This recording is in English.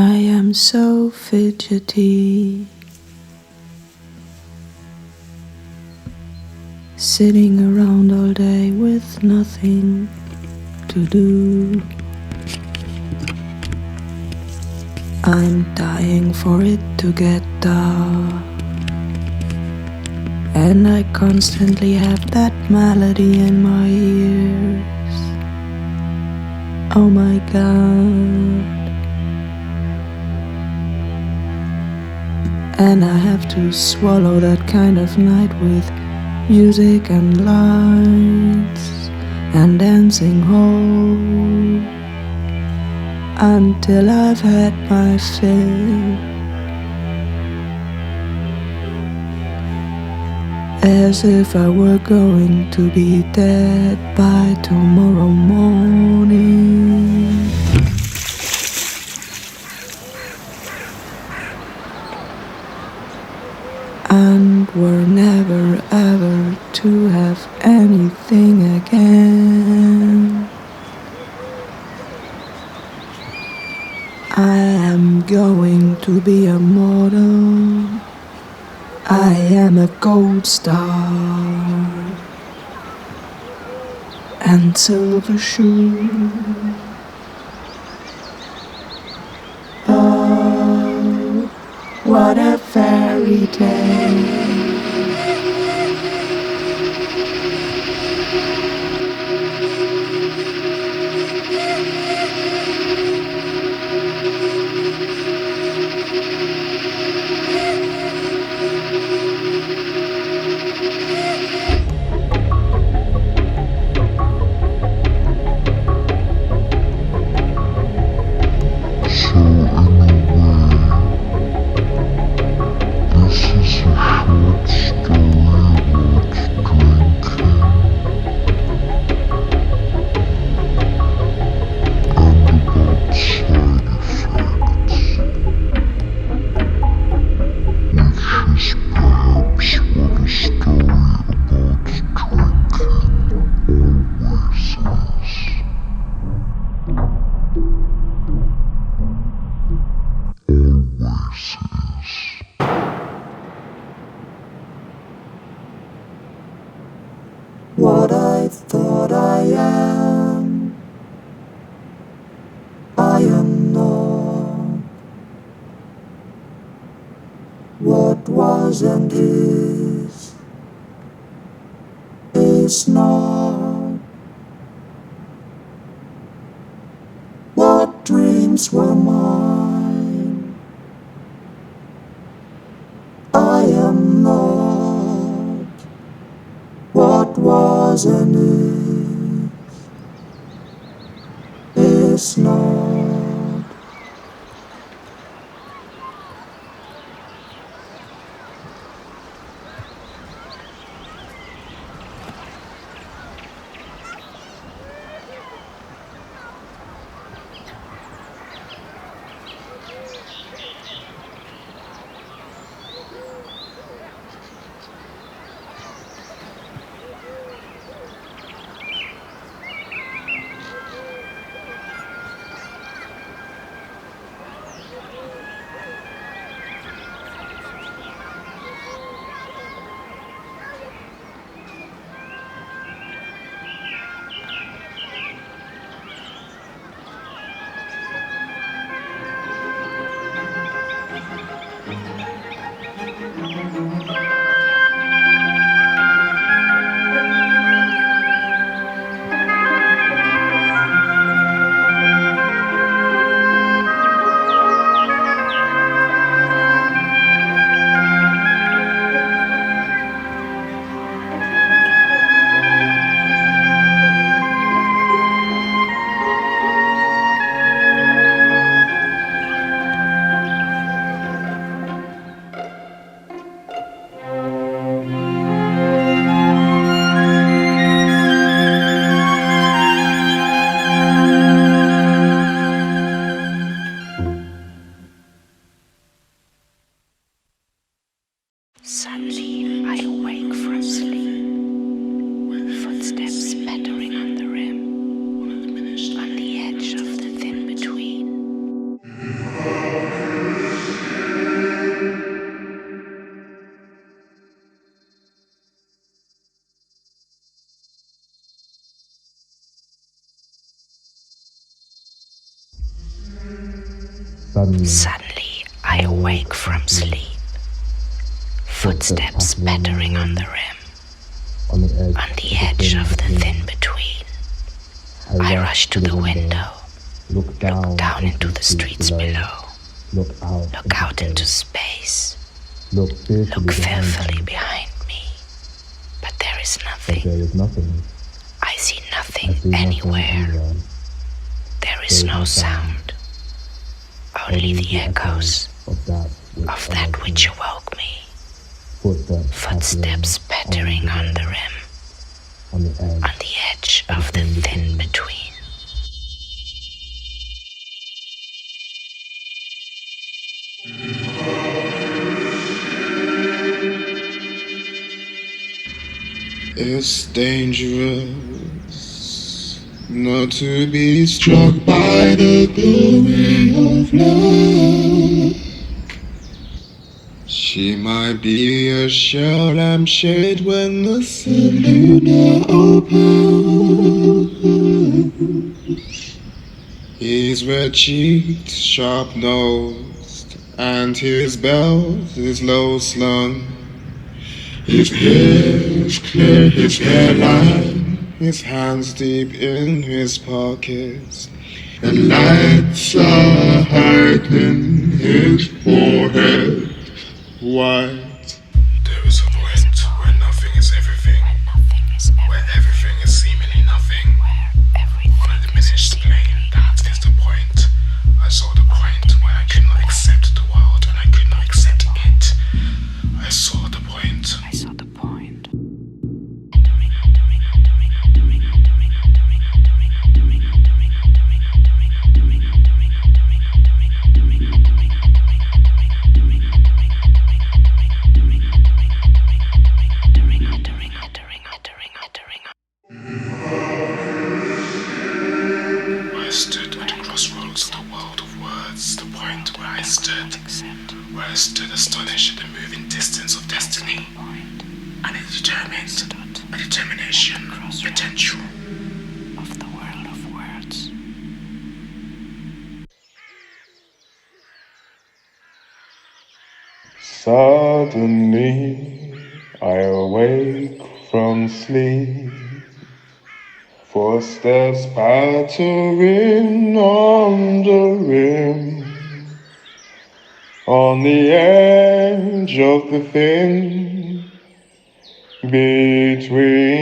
I am so fidgety, sitting around all day with nothing to do. I'm dying for it to get dark, and I constantly have that melody in my ears. Oh my God. And I have to swallow that kind of night with music and lights and dancing hall until I've had my fill. As if I were going to be dead by tomorrow morning. And we're never ever to have anything again. I am going to be a model. I am a gold star and silver shoe. Oh, what a fairy tale. What I thought I am not. What was and is not. What dreams were mine, I am not. What was and is not. Suddenly I awake from sleep. Footsteps pattering on the rim, on the edge of the thin between. I rush to the window, look down into the streets below, look out into space, look fearfully behind me. But there is nothing. I see nothing anywhere. There is no sound, only the echoes of that which awoke me. Footsteps pattering on the rim, on the edge of the thin between. It's dangerous not to be struck by the glory of love. She might be a shell lampshade when the saloon opens. He's red-cheeked, sharp-nosed, and his belt is low-slung. His hair's clear, his hairline, his hands deep in his pockets. The lights are hiding his forehead white. There is a point where nothing is everything, where everything is seemingly nothing. On a diminished plane, that is the point. I saw the point where I could not accept the world and I could not accept it. I saw the point. I stood at the crossroads of the world of words, the point where I stood astonished at the moving distance of destiny, and a determination, potential. Of the world of words. Suddenly I awake from sleep. Footsteps pattering on the rim, on the edge of the thin between.